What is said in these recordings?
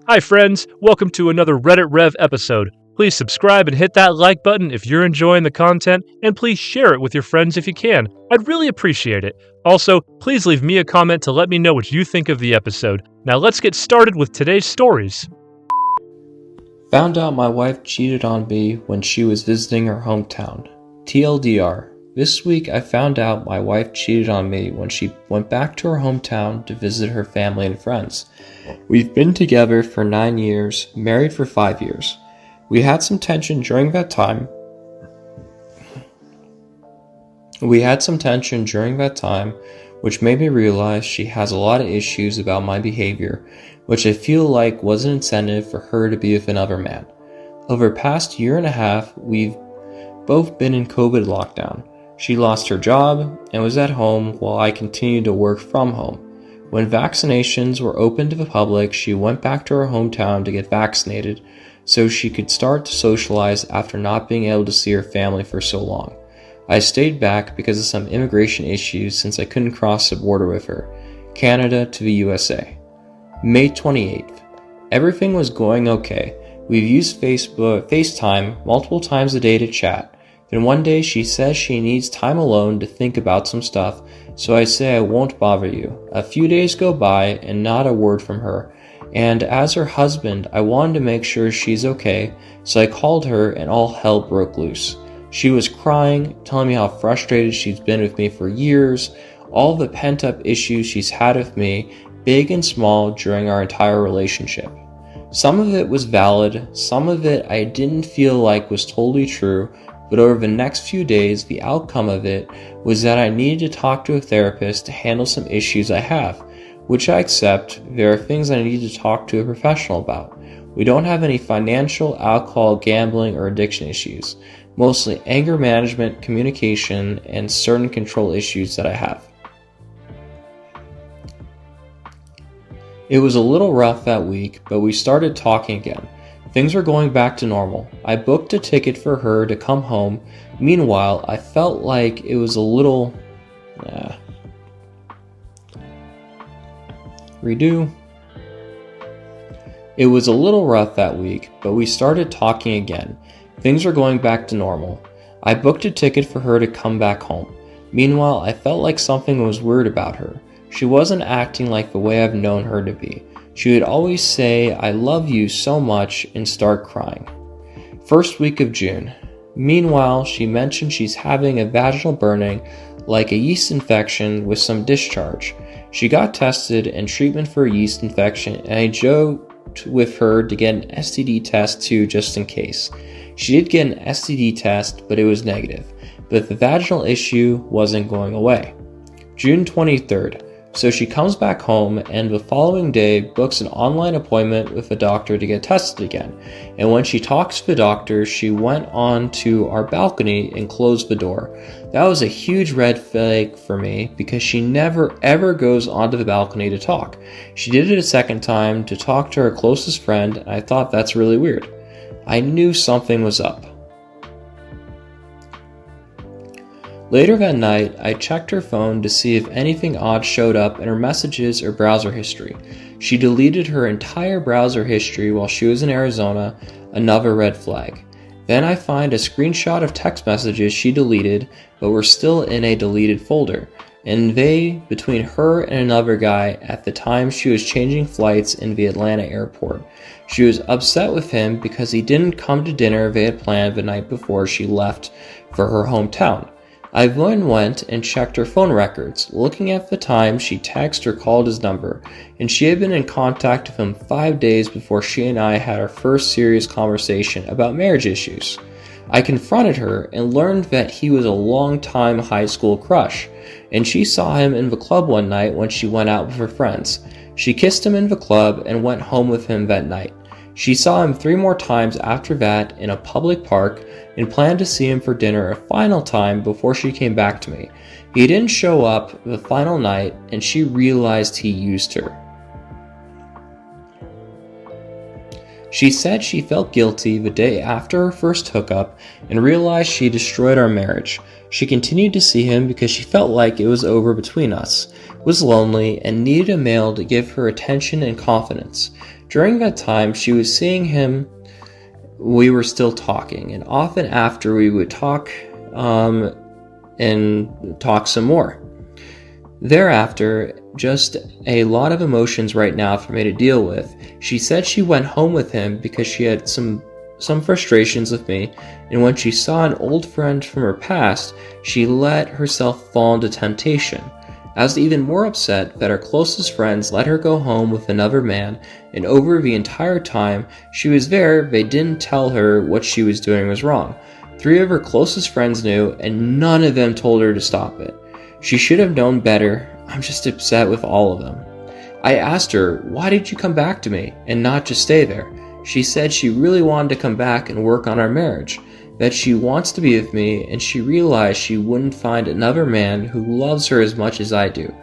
Hi friends, welcome to another Reddit Rev episode. Please subscribe and hit that like button if you're enjoying the content, and please share it with your friends if you can. I'd really appreciate it. Also, please leave me a comment to let me know what you think of the episode. Now let's get started with today's stories. Found out my wife cheated on me when she was visiting her hometown. TLDR. This week I found out my wife cheated on me when she went back to her hometown to visit her family and friends. We've been together for 9 years, married for 5 years. We had some tension during that time, which made me realize she has a lot of issues about my behavior, which I feel like was an incentive for her to be with another man. Over the past year and a half, we've both been in COVID lockdown. She lost her job and was at home while I continued to work from home. When vaccinations were open to the public, she went back to her hometown to get vaccinated so she could start to socialize after not being able to see her family for so long. I stayed back because of some immigration issues since I couldn't cross the border with her, Canada to the USA. May 28th. Everything was going okay. We've used FaceTime multiple times a day to chat. Then one day she says she needs time alone to think about some stuff, so I say I won't bother you. A few days go by and not a word from her, and as her husband I wanted to make sure she's okay, so I called her and all hell broke loose. She was crying, telling me how frustrated she's been with me for years, all the pent-up issues she's had with me, big and small, during our entire relationship. Some of it was valid, some of it I didn't feel like was totally true, but over the next few days, the outcome of it was that I needed to talk to a therapist to handle some issues I have, which I accept. There are things I need to talk to a professional about. We don't have any financial, alcohol, gambling, or addiction issues, mostly anger management, communication, and certain control issues that I have. It was a little rough that week, but we started talking again. Things were going back to normal. I booked a ticket for her to come home. Meanwhile, I felt like it was a little... It was a little rough that week, but we started talking again. Things were going back to normal. I booked a ticket for her to come back home. Meanwhile, I felt like something was weird about her. She wasn't acting like the way I've known her to be. She would always say, "I love you so much," and start crying. First week of June. Meanwhile, she mentioned she's having a vaginal burning, like a yeast infection with some discharge. She got tested and treatment for a yeast infection, and I joked with her to get an STD test too, just in case. She did get an STD test, but it was negative. But the vaginal issue wasn't going away. June 23rd. So she comes back home and the following day books an online appointment with a doctor to get tested again. And when she talks to the doctor, she went on to our balcony and closed the door. That was a huge red flag for me because she never ever goes onto the balcony to talk. She did it a second time to talk to her closest friend, and I thought that's really weird. I knew something was up. Later that night, I checked her phone to see if anything odd showed up in her messages or browser history. She deleted her entire browser history while she was in Arizona, another red flag. Then I find a screenshot of text messages she deleted but were still in a deleted folder, and they between her and another guy at the time she was changing flights in the Atlanta airport. She was upset with him because he didn't come to dinner they had planned the night before she left for her hometown. I then went and checked her phone records, looking at the time she texted or called his number, and she had been in contact with him 5 days before she and I had our first serious conversation about marriage issues. I confronted her and learned that he was a long-time high school crush, and she saw him in the club one night when she went out with her friends. She kissed him in the club and went home with him that night. She saw him 3 more times after that in a public park and planned to see him for dinner a final time before she came back to me. He didn't show up the final night and she realized he used her. She said she felt guilty the day after her first hookup and realized she destroyed our marriage. She continued to see him because she felt like it was over between us, was lonely, and needed a male to give her attention and confidence. During that time, she was seeing him. We were still talking, and often after we would talk and talk some more. Thereafter, just a lot of emotions right now for me to deal with. She said she went home with him because she had some frustrations with me, and when she saw an old friend from her past, she let herself fall into temptation. I was even more upset that her closest friends let her go home with another man, and over the entire time she was there, they didn't tell her what she was doing was wrong. 3 of her closest friends knew, and none of them told her to stop it. She should have known better. I'm just upset with all of them. I asked her, why did you come back to me and not just stay there? She said she really wanted to come back and work on our marriage, that she wants to be with me, and she realized she wouldn't find another man who loves her as much as I do.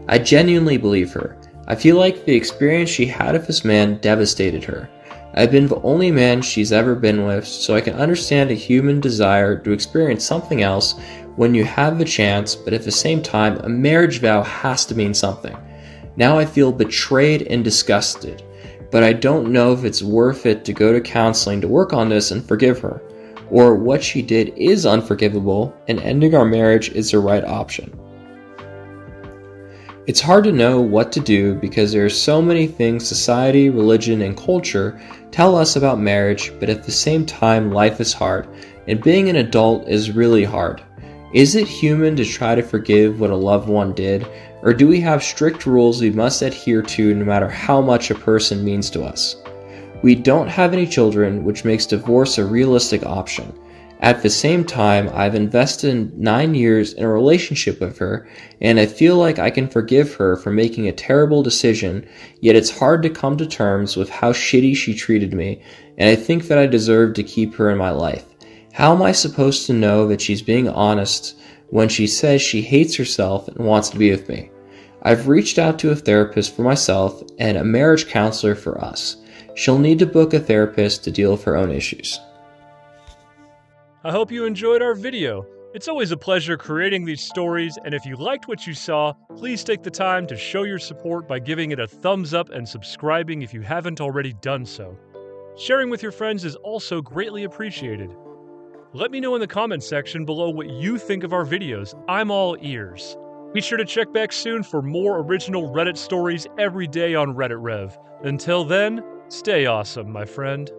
I genuinely believe her. I feel like the experience she had with this man devastated her. I've been the only man she's ever been with, so I can understand a human desire to experience something else when you have the chance, but at the same time, a marriage vow has to mean something. Now I feel betrayed and disgusted, but I don't know if it's worth it to go to counseling to work on this and forgive her, or what she did is unforgivable and ending our marriage is the right option. It's hard to know what to do because there are so many things society, religion, and culture tell us about marriage, but at the same time, life is hard, and being an adult is really hard. Is it human to try to forgive what a loved one did, or do we have strict rules we must adhere to no matter how much a person means to us? We don't have any children, which makes divorce a realistic option. At the same time, I've invested 9 years in a relationship with her, and I feel like I can forgive her for making a terrible decision, yet it's hard to come to terms with how shitty she treated me, and I think that I deserve to keep her in my life. How am I supposed to know that she's being honest when she says she hates herself and wants to be with me? I've reached out to a therapist for myself and a marriage counselor for us. She'll need to book a therapist to deal with her own issues. I hope you enjoyed our video. It's always a pleasure creating these stories, and if you liked what you saw, please take the time to show your support by giving it a thumbs up and subscribing if you haven't already done so. Sharing with your friends is also greatly appreciated. Let me know in the comments section below what you think of our videos. I'm all ears. Be sure to check back soon for more original Reddit stories every day on Reddit Rev. Until then, stay awesome, my friend.